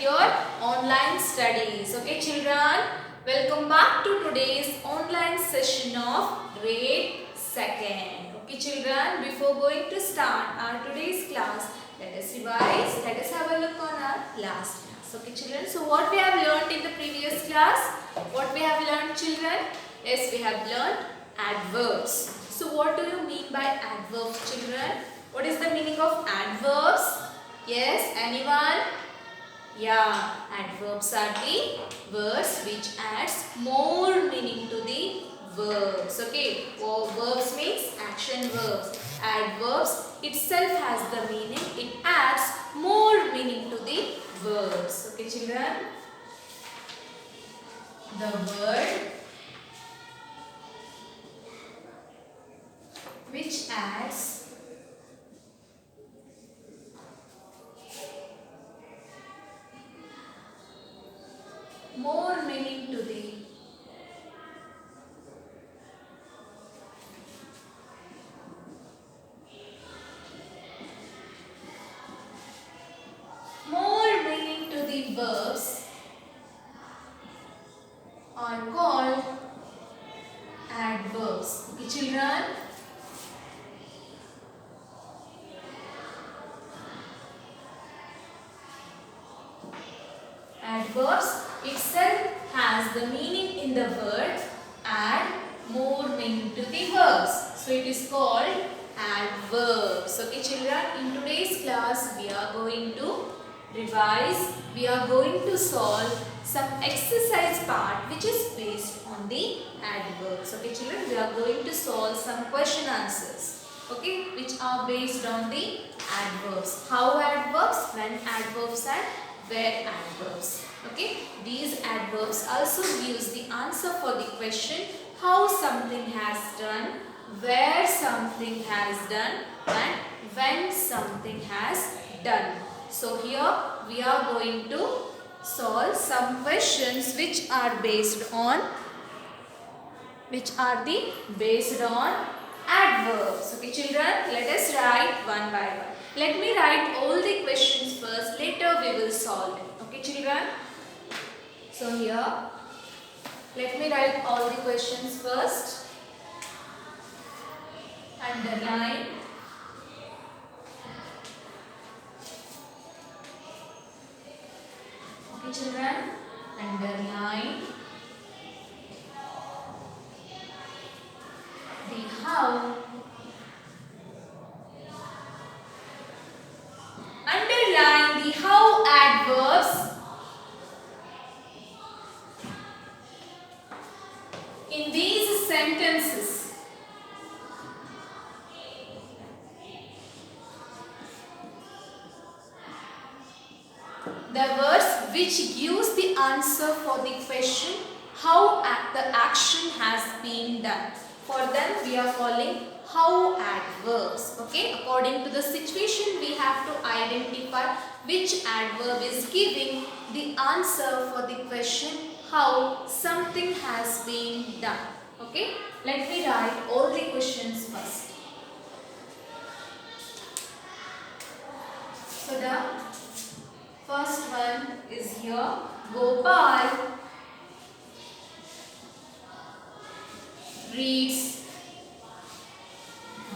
your online studies. Okay children, welcome back to today's online session of grade 2nd. Okay children, before going to start our today's class, let us revise, let us have a look on our last class. Okay children, so what we have learned in the previous class? What we have learned children? Yes, we have learned adverbs. So what do you mean by adverbs children? What is the meaning of adverbs? Yes, anyone? Yeah, adverbs are the words which adds more meaning to the verbs. Okay, verbs means action verbs. Adverbs itself has the meaning. It adds more meaning to the verbs. Okay children, the word which adds more meaning to the verbs are called adverbs. Okay children, adverbs itself has the meaning in the word, add more meaning to the verbs. So it is called adverbs. Okay children, in today's class we are going to revise, we are going to solve some exercise part which is based on the adverbs. Okay children, we are going to solve some question answers, okay, which are based on the adverbs. How adverbs, when adverbs, and where adverbs. Okay, these adverbs also gives the answer for the question how something has done, where something has done, and when something has done. So here we are going to solve some questions which are based on adverbs. Okay children, let us write one by one. Let me write all the questions first, later we will solve it. Okay children, so here let me write all the questions first. Underline, okay children, underline the how. Underline the how adverbs in these sentences. The words which gives the answer for the question how the action has been done. For them we are calling how adverbs. Okay, according to the situation we have to identify which adverb is giving the answer for the question how something has been done. Okay, let me write all the questions first. So the first one is here, Gopal reads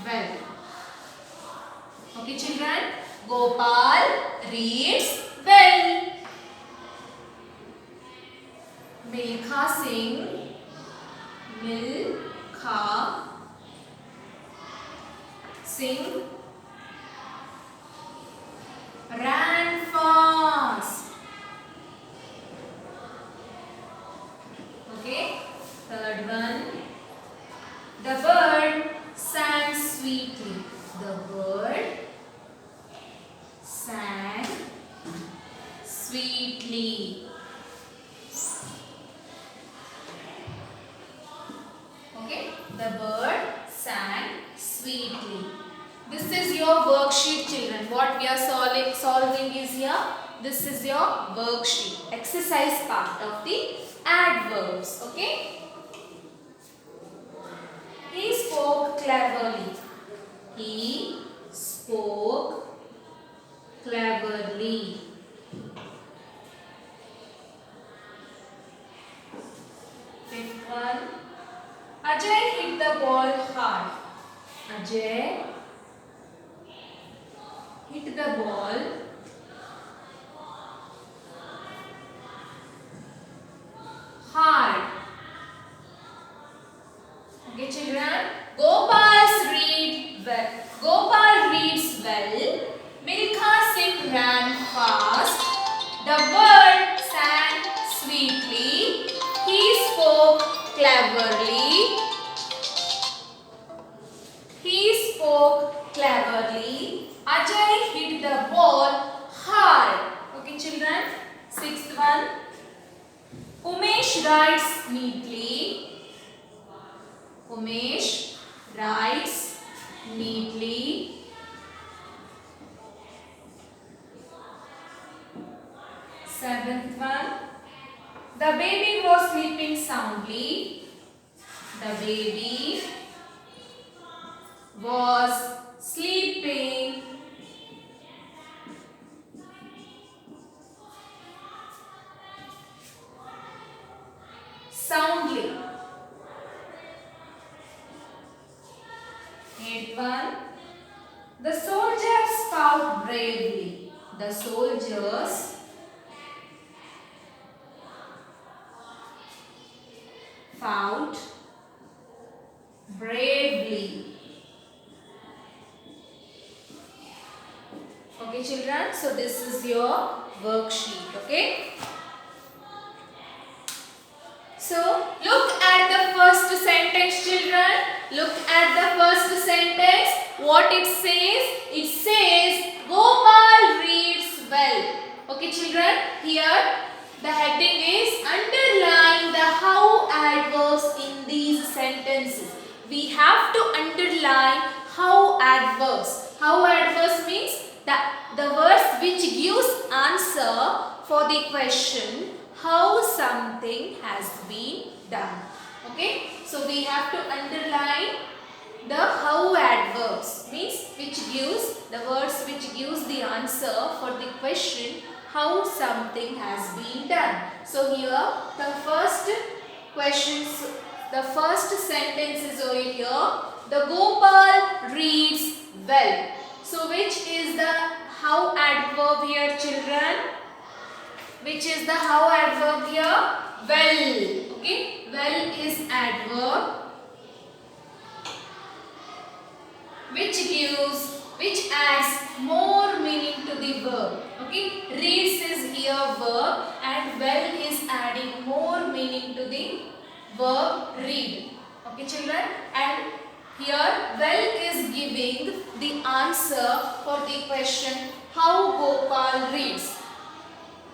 well. Okay children, Gopal reads well. Milkha Singh, Milkha Singh ran fast. Okay, third one, the bird sang sweetly. The bird sang sweetly. Okay, the bird sang sweetly. This is your worksheet children. What we are solving is here. This is your worksheet. Exercise part of the adverbs. Okay. He spoke cleverly. He spoke cleverly. The bird sang sweetly. He spoke cleverly. He spoke cleverly. Ajay hit the ball hard. Okay, children. Sixth one. Umesh writes neatly. Umesh writes neatly. Seventh one. The baby was sleeping soundly. The baby was sleeping soundly. Eighth one. The soldiers fought bravely. The soldiers fought bravely. Okay, children. So this is your worksheet. Okay. So look at the first sentence, children. Look at the first sentence. What it says? It says Gopal reads well. Okay, children. Here the heading is underline the how adverbs in these sentences. We have to underline how adverbs. How adverbs means the words which gives answer for the question how something has been done. Okay, so we have to underline the how adverbs, means which gives the words which gives the answer for the question how something has been done. So here the first questions, the first sentence is over here. The Gopal reads well. So which is the how adverb here, children? Which is the how adverb here? Well. Okay. Well is adverb which adds more meaning to the verb. Okay. Reads is here verb and well is adding more meaning to the verb read. Okay, children. And here well is giving the answer for the question how Gopal reads.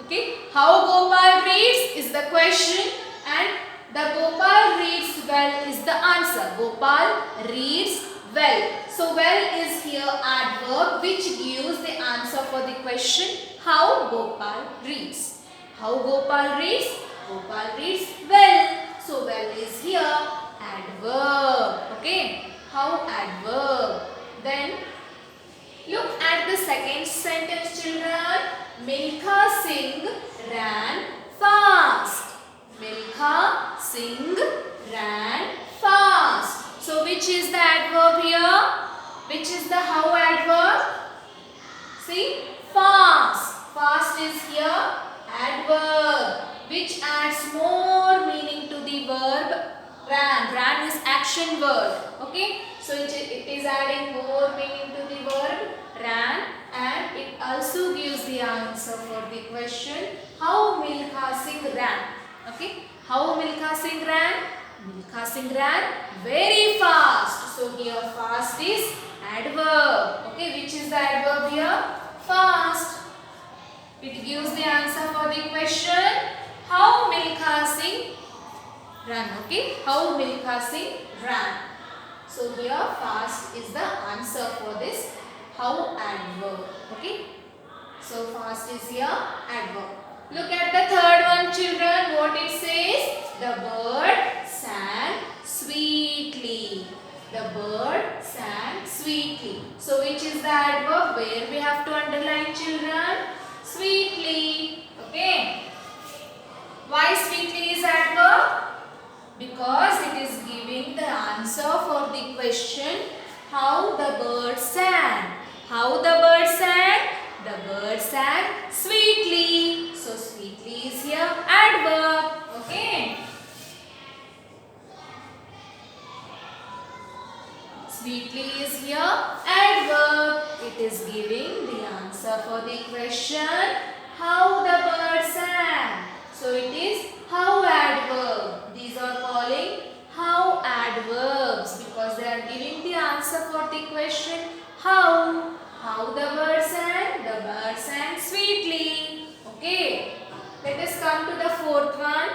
Okay, how Gopal reads is the question and the Gopal reads well is the answer. Gopal reads well. So well is here adverb which gives the answer for the question how Gopal reads. How Gopal reads? Gopal reads well. So well is here adverb. Okay, how adverb. Then look at the second sentence, children. Milkha Singh ran fast. Milkha Singh ran fast. So which is the adverb here? Which is the how adverb? See, fast. Fast is here adverb which adds more meaning to the verb ran. Ran is action word. Okay, so it is adding more meaning to the verb ran and it also gives the answer for the question how Milkha Singh ran. Okay, how Milkha Singh ran? Milkha Singh ran very fast. So here fast is adverb. Okay, which is the adverb here? Fast. It gives the answer for the question how Milkha Singh ran. Okay, how Milkha Singh ran. So here fast is the answer for this how adverb. Okay, so fast is here adverb. Look at the third one, children. What it says? The bird sang sweetly. The bird sang sweetly. So which is the adverb where we have to underline, children? Sweetly. Okay. Why sweetly is adverb? Because it is giving the answer for the question how the bird sang. How the bird sang? The bird sang sweetly. So sweetly is here adverb. Okay. Sweetly is here adverb. It is giving the answer for the question how the bird How? How the bird sang? The bird sang sweetly. Okay. Let us come to the fourth one.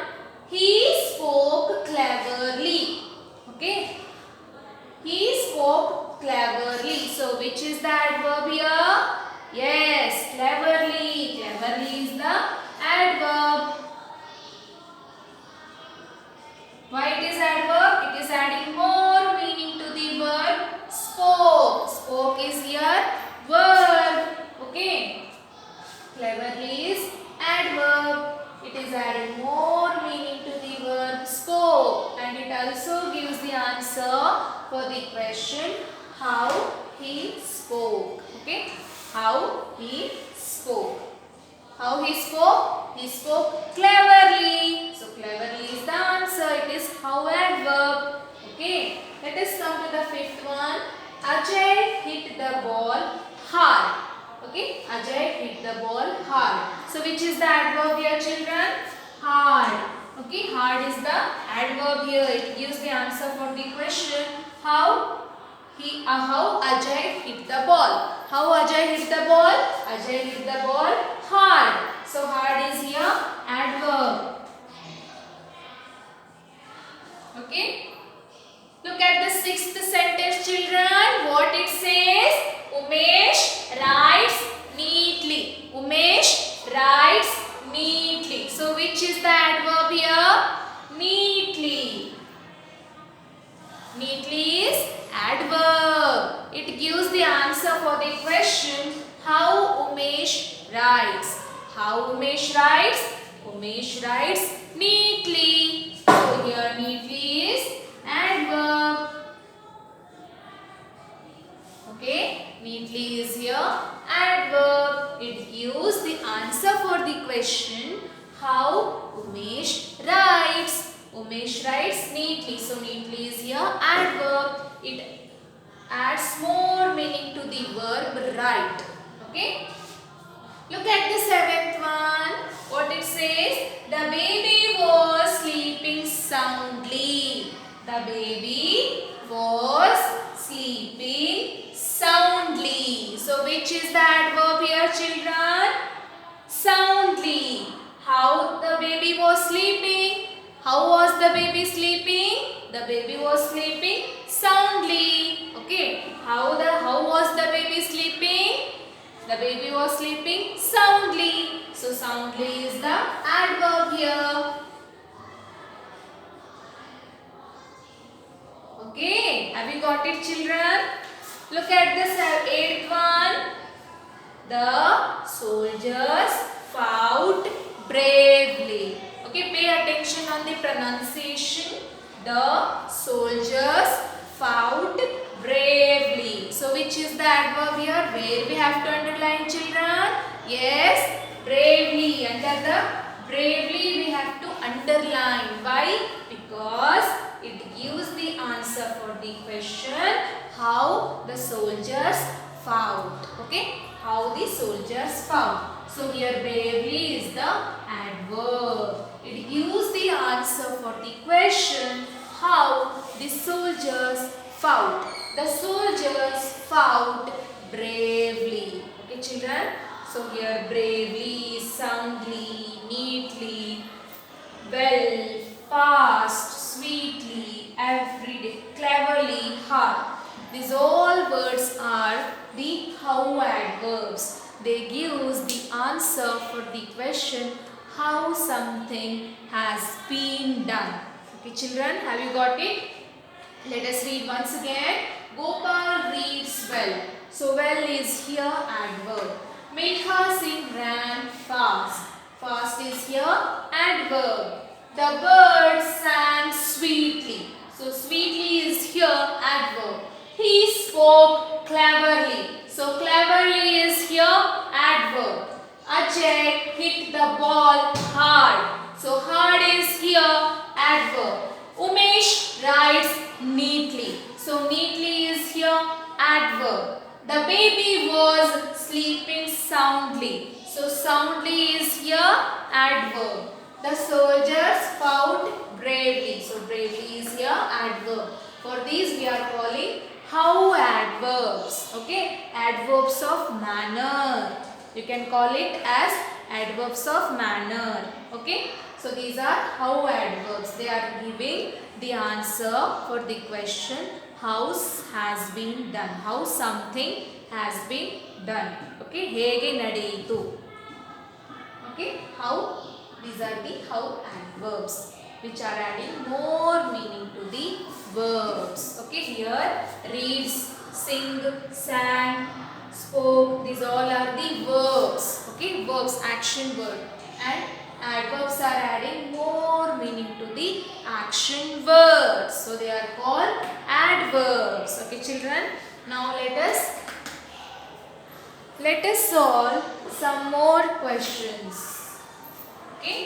He spoke cleverly. Okay. He spoke cleverly. So which is the adverb here? Yes, cleverly. Cleverly is the adverb. Why it is adverb? It is adding more meaning to the verb spoke. Spoke is here verb. Okay. Cleverly is adverb. It is adding more meaning to the verb spoke, and it also gives the answer for the question how he spoke. Okay. How he spoke. How he spoke? He spoke cleverly. So cleverly is the answer. It is how adverb. Okay. Let us come to the fifth one. Ajay hit the ball hard. Okay. Ajay hit the ball hard. So which is the adverb here, children? Hard. Okay. Hard is the adverb here. It gives the answer for the question. How Ajay hit the ball. How Ajay hit the ball? Ajay hit the ball hard. So hard is here adverb. Okay. Look at the sixth sentence, children. What it says? Umesh writes neatly. Umesh writes neatly. So which is the adverb here? Neatly. Neatly is adverb. It gives the answer for the question how Umesh writes. How Umesh writes? Umesh writes neatly. So here neatly is adverb. Okay, neatly is here adverb. It gives the answer for the question how Umesh writes. Umesh writes neatly. So neatly is here adverb. It adds more meaning to the verb write. Okay. Look at the seventh one. What it says? The baby was sleeping soundly. The baby was sleeping soundly. So which is the adverb here, children? Soundly. How the baby was sleeping? How was the baby sleeping? The baby was sleeping soundly. Okay. How was the baby sleeping? The baby was sleeping soundly. So soundly is the adverb here. Okay. Have you got it, children? Look at the eighth one. The soldiers fought bravely. Okay, pay attention on the pronunciation. The soldiers fought bravely. So which is the adverb here? Where we have to underline, children? Yes, bravely. Under the bravely we have to underline. Why? Because it gives the answer for the question how the soldiers fought. Okay, how the soldiers fought. So here bravely is the adverb. It gives the answer for the question how the soldiers fought. The soldiers fought bravely. Okay, children. So here bravely, soundly, neatly, well, fast, sweetly, everyday, cleverly, hard. These all words are the how adverbs. They give the answer for the question how something has been done. Okay, children, have you got it? Let us read once again. Gopal reads well. So well is here adverb. Megha Singh ran fast. Fast is here adverb. The bird sang sweetly. So sweetly is here adverb. He spoke cleverly. So cleverly is here adverb. Ajay hit the ball hard. So hard is here adverb. Umesh writes neatly. So neatly is here adverb. The baby was sleeping soundly. So soundly is here adverb. The soldiers fought bravely. So bravely is here adverb. For these we are calling How adverbs. Okay, adverbs of manner. You can call it as adverbs of manner. Okay, so these are how adverbs. They are giving the answer for the question how has been done. How something has been done. Okay, ಹೇಗೆ ನಡೆಯಿತು. Okay, how, these are the how adverbs which are adding more meaning to the verbs. Okay, here reads, sing, sang, spoke, these all are the verbs. Okay, verbs, action word, and adverbs are adding more meaning to the action words, so they are called adverbs. Okay children, now let us solve some more questions. Okay,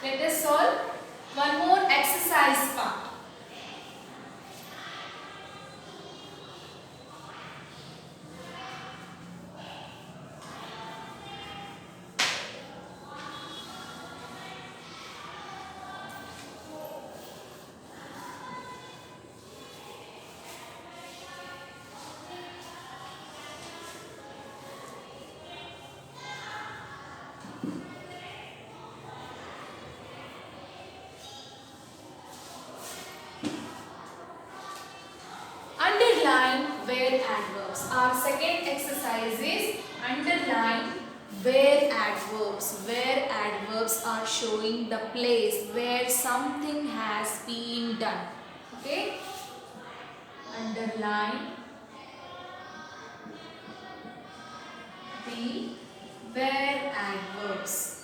let us solve one more exercise part. Underline where adverbs. Our second exercise is underline where adverbs. Where adverbs are showing the place where something has been done. Okay? Underline the where adverbs.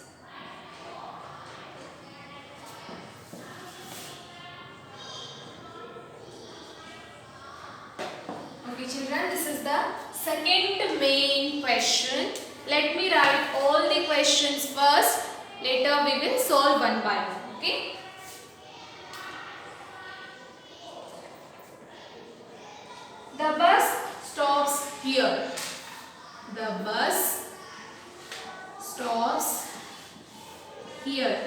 Okay children, this is the second main question. Let me write all the questions first. Later we will solve one by one. Okay. The bus stops here. The bus stops here.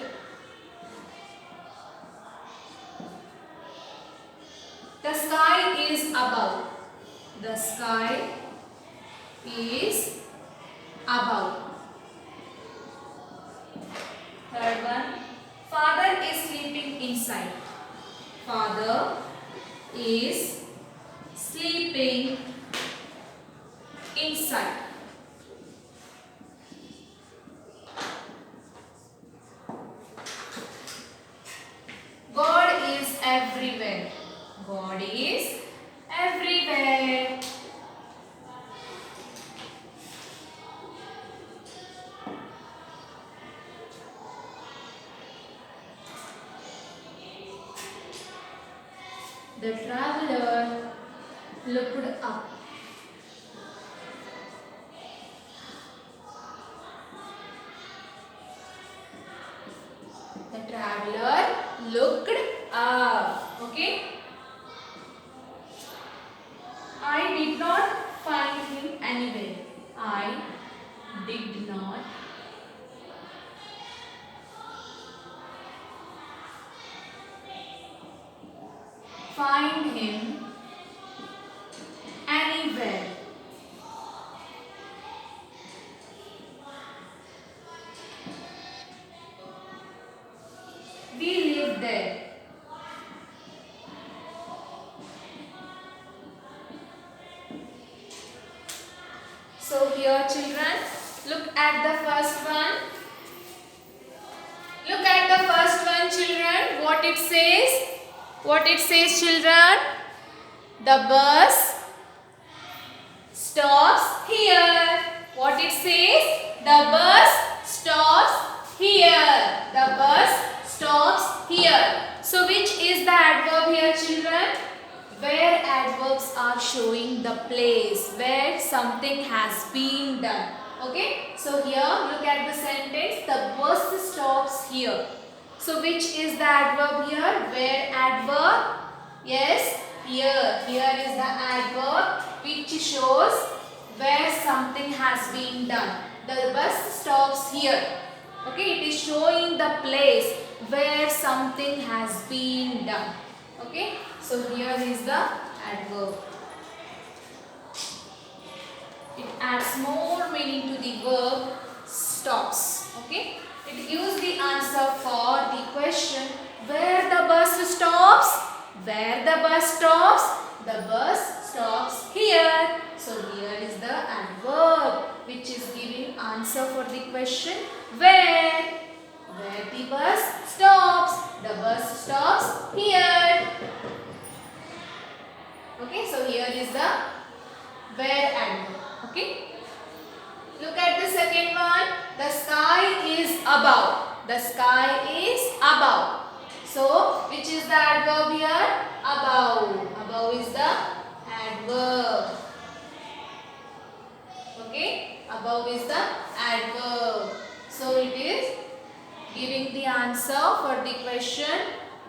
The sky is above. The sky is above. Third one, father is sleeping inside. Father is sleeping inside. God is everywhere. God is everywhere. The traveler looked up. The traveler looked up. Okay. I did not find him anywhere. I did not find him anywhere. We lived there. So here children, look at the first one. Look at the first one children. What it says? What it says children? The bus stops here. What it says? The bus stops here. The bus stops here. So which is the adverb here children? Where adverbs are showing the place where something has been done. Okay. So here look at the sentence. The bus stops here. So which is the adverb here? Where adverb? Yes. Here. Here is the adverb which shows where something has been done. The bus stops here. Okay. It is showing the place where something has been done. Okay. So here is the adverb. It adds more meaning to the verb stops. Okay. It gives the answer for the question where the bus stops. Where the bus stops? The bus stops here. So here is the adverb which is giving answer for the question where. Where the bus stops. The bus stops here. Okay, so here is the where adverb. Okay. Look at the second one. The sky is above. The sky is above. So, which is the adverb here? Above. Above is the adverb. Okay. Above is the adverb. So, it is giving the answer for the question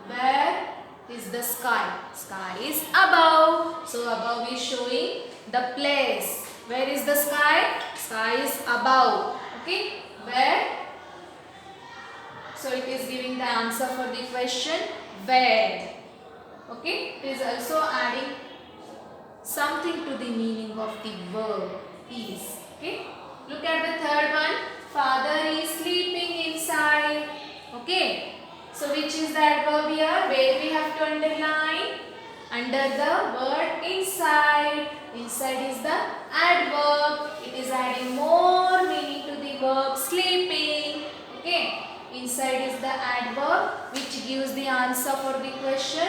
where is the sky? Sky is above. So, above is showing the place. Where is the sky? Sky is above. Okay. Where? So it is giving the answer for the question where. Okay. It is also adding something to the meaning of the verb is. Okay. Look at the third one. Father is sleeping inside. Okay. So which is the adverb here? Where we have to underline? Under the word inside. Inside is the adverb. It is adding more meaning to the verb sleeping. Okay. Inside is the adverb which gives the answer for the question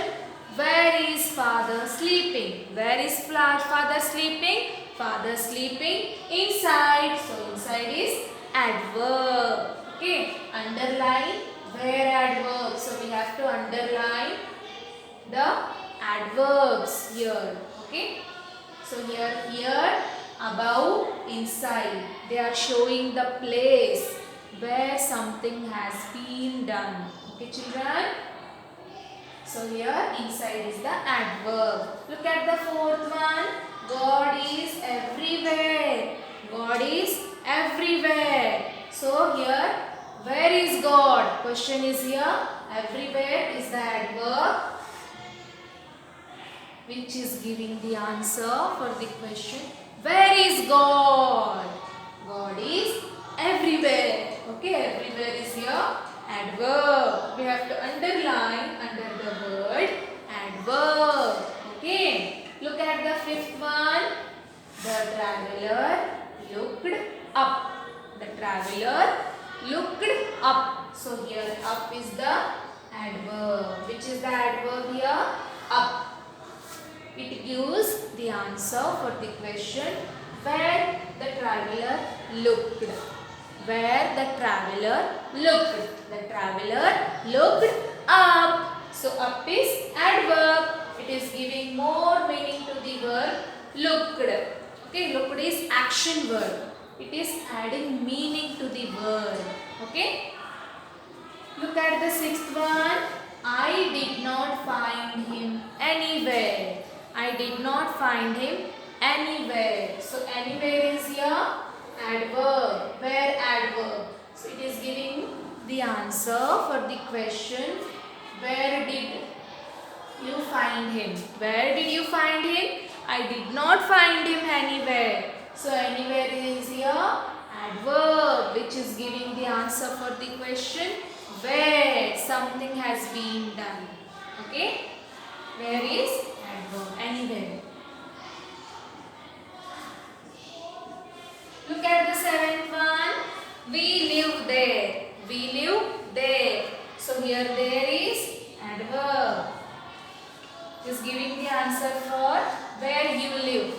where is father sleeping? Where is father sleeping? Father sleeping inside. So inside is adverb. Okay. Underline where adverb. So we have to underline the adverbs here. Okay. So here, above, inside. They are showing the place where something has been done. Okay, children? So here, inside is the adverb. Look at the fourth one. God is everywhere. God is everywhere. So here, where is God? Question is here. Everywhere is the adverb which is giving the answer for the question where is God? God is everywhere. Okay, everywhere is here adverb. We have to underline under the word adverb. Okay, look at the fifth one. The traveler looked up. The traveler looked up. So here up is the adverb. Which is the adverb here? Up. It gives the answer for the question where the traveler looked. Where the traveler looked. The traveler looked up. So up is adverb. It is giving more meaning to the verb looked. Okay, looked is action verb. It is adding meaning to the verb. Okay. Look at the sixth one. I did not find him anywhere. I did not find him anywhere. So anywhere is here adverb. Where adverb. So it is giving the answer for the question where did you find him? Where did you find him? I did not find him anywhere. So anywhere is here adverb which is giving the answer for the question where something has been done. Okay. Where is adverb? Anywhere. Look at the seventh one. We live there. We live there. So here there is adverb. It is giving the answer for where you live.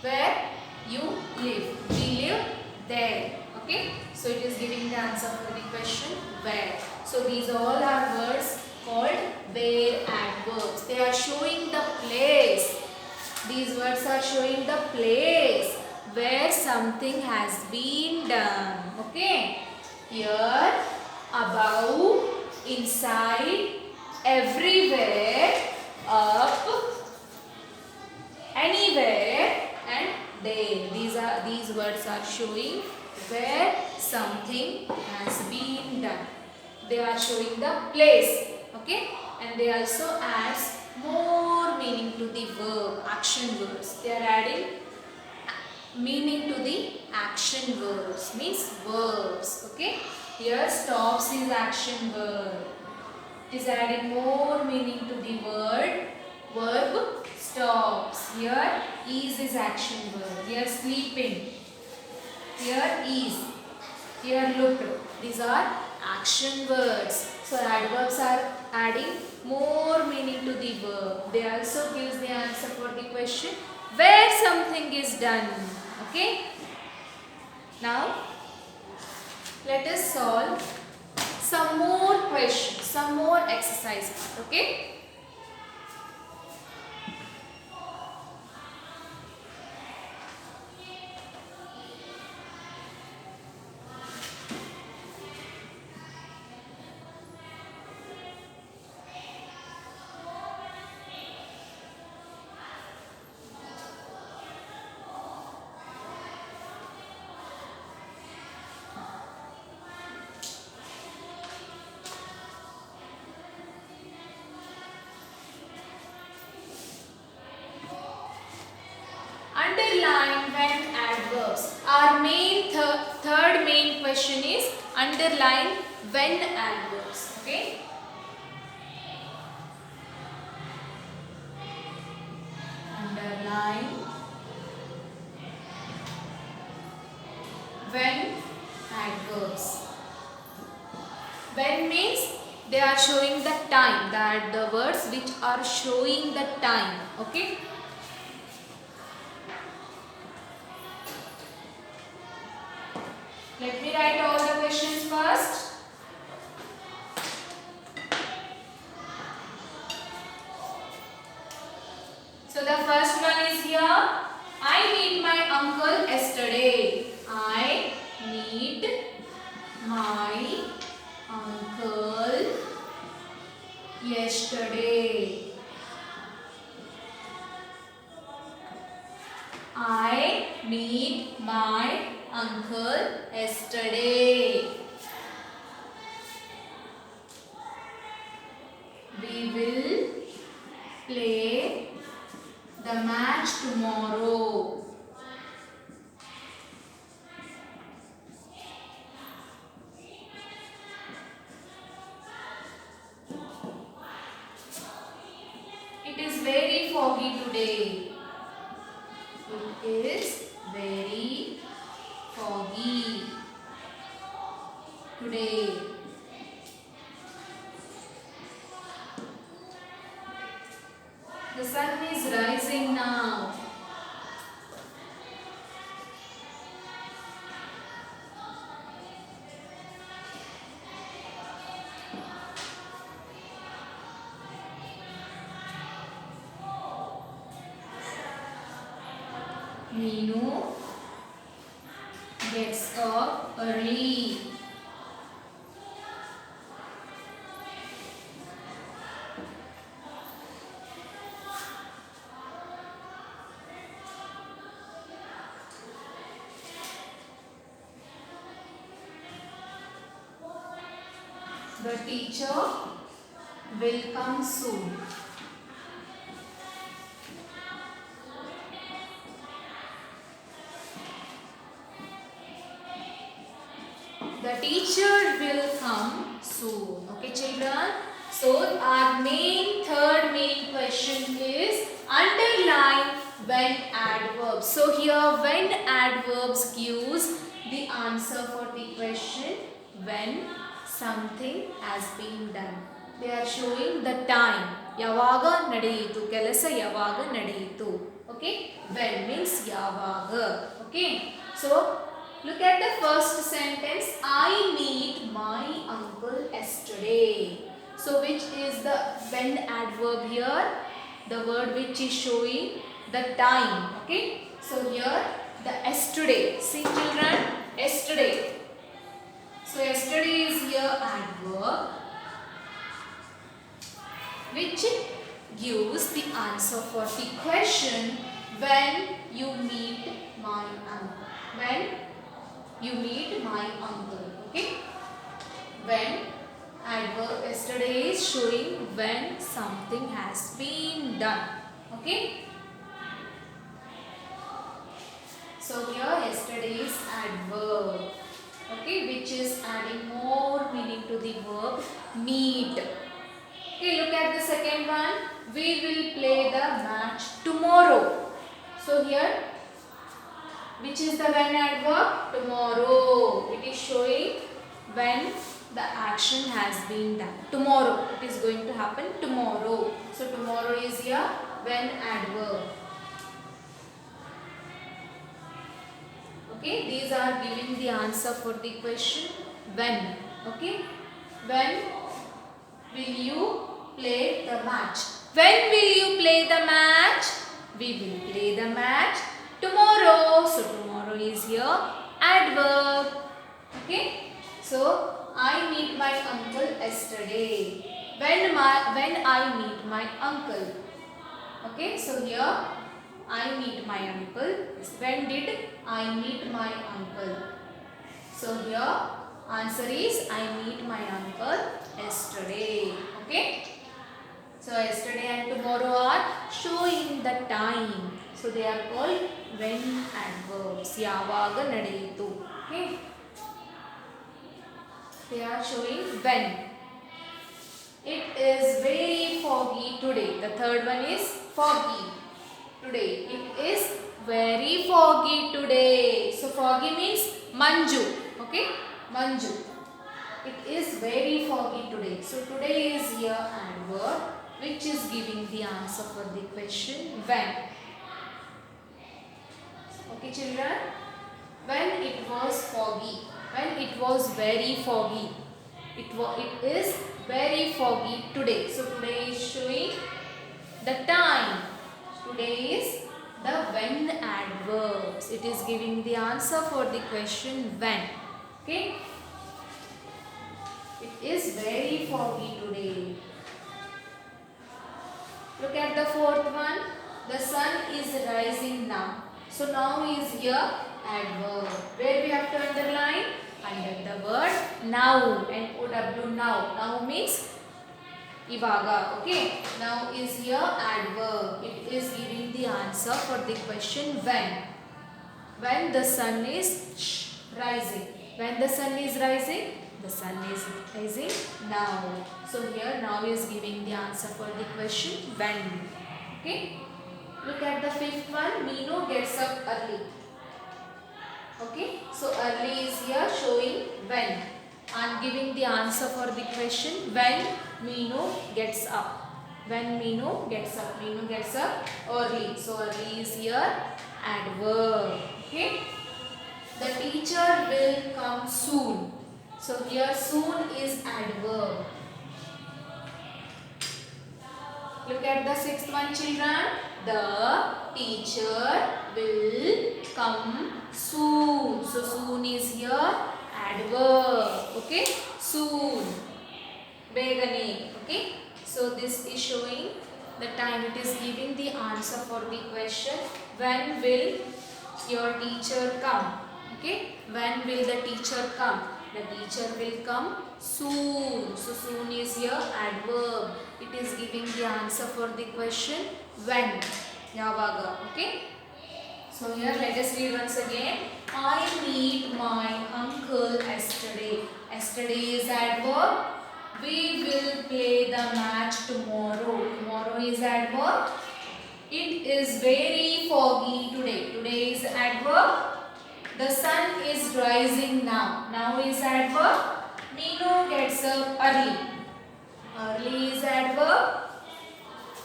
Where you live. We live there. Okay. So it is giving the answer for the question where. So these all are words called where adverbs. They are showing the place. These words are showing the place where something has been done. Okay. Here, above, inside, everywhere, up, anywhere, and there. These words are showing where something has been done. They are showing the place. Okay. And they also adds more meaning to the verb, action words. They are adding meaning to the action verbs, means verbs. Okay, here stops is action verb. It is adding more meaning to the word verb stops. Here is action verb. Here sleeping. Here is. Here looked. These are action words. So adverbs are adding more meaning to the verb. They also gives the answer for the question where something is done. Okay. Now let us solve some more questions, some more exercise. Okay. Underline when adverbs. Our main third main question is underline when adverbs. Okay. Underline when adverbs. When means they are showing the time. That the words which are showing the time. Okay. Let me write all the questions first. So the first one is here. I meet my uncle yesterday. I meet my uncle yesterday. I meet my uncle yesterday. We will play the match tomorrow. It is very foggy today. It is very foggy today. The sun is rising now. Meenu gets up early. The teacher will come soon. The teacher will come soon. Okay, children. So our third main question is underline when adverbs. So here when adverbs gives the answer for the question when something has been done. They are showing the time. Yavaga nadiyitu. Kelasa yavaga nadiyitu. Okay. When means yavaga. Okay. So look at the first sentence. I meet my uncle yesterday. So which is the when adverb here? The word which is showing the time. Okay. So here the yesterday. See children, yesterday. So yesterday is here adverb which gives the answer for the question when you meet my uncle. When you meet my uncle. Okay. When adverb yesterday is showing when something has been done. Okay. So yesterday's adverb. Okay, which is adding more meaning to the verb meet. Okay, look at the second one. We will play the match tomorrow. So here, which is the when adverb? Tomorrow. It is showing when the action has been done. Tomorrow. It is going to happen tomorrow. So tomorrow is here when adverb. Okay, these are giving the answer for the question when. Okay, when will you play the match? When will you play the match? We will play the match tomorrow. So tomorrow is here adverb. Okay, so I meet my uncle yesterday. When I meet my uncle. Okay, so here I meet my uncle. When did I meet my uncle? So here answer is I meet my uncle yesterday. Okay. So yesterday and tomorrow are showing the time. So they are called when adverbs. Yavaga nadayitu. Okay. They are showing when. It is very foggy today. The third one is foggy. Today. It is very foggy today. So foggy means manju. Okay. Manju. It is very foggy today. So today is here adverb which is giving the answer for the question when. Okay children. When it was foggy. When it was very foggy. It is very foggy today. So today is showing the time. Today is the when adverbs. It is giving the answer for the question when. Okay. It is very foggy today. Look at the fourth one. The sun is rising now. So now is here adverb. Where we have to underline? Under the word now. N-O-W now. Now means ivaga. Okay. Now is here adverb. It is giving the answer for the question when. When the sun is rising. When the sun is rising. The sun is rising now. So here now is giving the answer for the question when. Okay. Look at the fifth one. Minu gets up early. Okay. So early is here showing when. I am giving the answer for the question when Minu gets up. When Minu gets up. Minu gets up early. So early is here adverb. Okay. The teacher will come soon. So here soon is adverb. Look at the sixth one children. The teacher will come soon. So soon is here adverb. Okay. Soon. Begane. Okay. So this is showing the time. It is giving the answer for the question when will your teacher come. Okay. When will the teacher come? The teacher will come soon. So soon is here adverb. It is giving the answer for the question when. Yavaga. Okay. So here let us read once again. I meet my uncle yesterday. Yesterday is adverb. We will play the match tomorrow. Tomorrow is adverb. It is very foggy today. Today is adverb. The sun is rising now. Now is adverb. Minu gets up early. Early is adverb.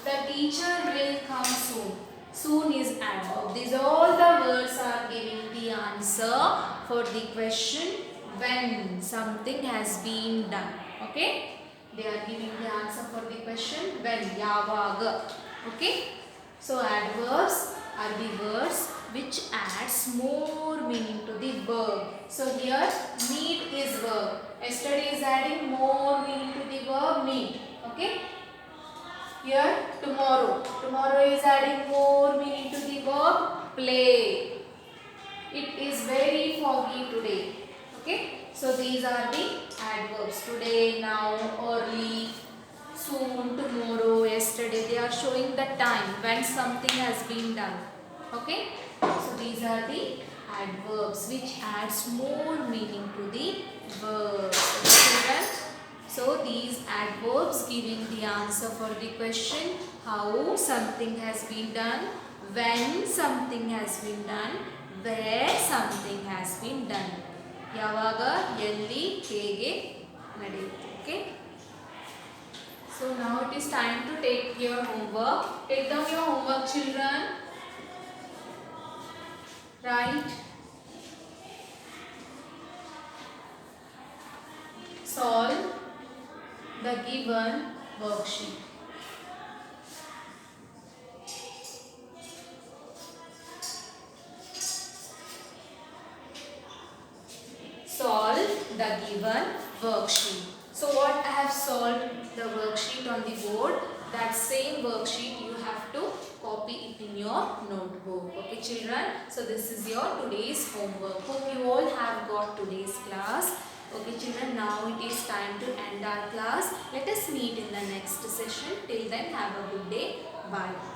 The teacher will come soon. Soon is adverb. These all the words are giving the answer for the question when something has been done. Okay? They are giving the answer for the question when. Yavaga. Okay? So adverbs are the words which adds more meaning to the verb. So here meet is verb. Yesterday is adding more meaning to the verb meet. Okay. Here tomorrow. Tomorrow is adding more meaning to the verb play. It is very foggy today. Okay. So these are the adverbs. Today, now, early, soon, tomorrow, yesterday. They are showing the time when something has been done. Okay. So these are the adverbs, which adds more meaning to the verbs. Okay, children? So these adverbs giving the answer for the question how something has been done, when something has been done, where something has been done. ಯಾವಾಗ ಎಲ್ಲಿ ಹೇಗೆ ನಡೆಯುತ್ತೆ. Okay. So now it is time to take your homework. Take down your homework, children. Write. Solve the given worksheet. Solve the given worksheet. So what I have solved the worksheet on the board, that same worksheet you have to copy it in your notebook. Okay children, so this is your today's homework. Hope you all have got today's class. Okay children, now it is time to end our class. Let us meet in the next session. Till then, have a good day. Bye.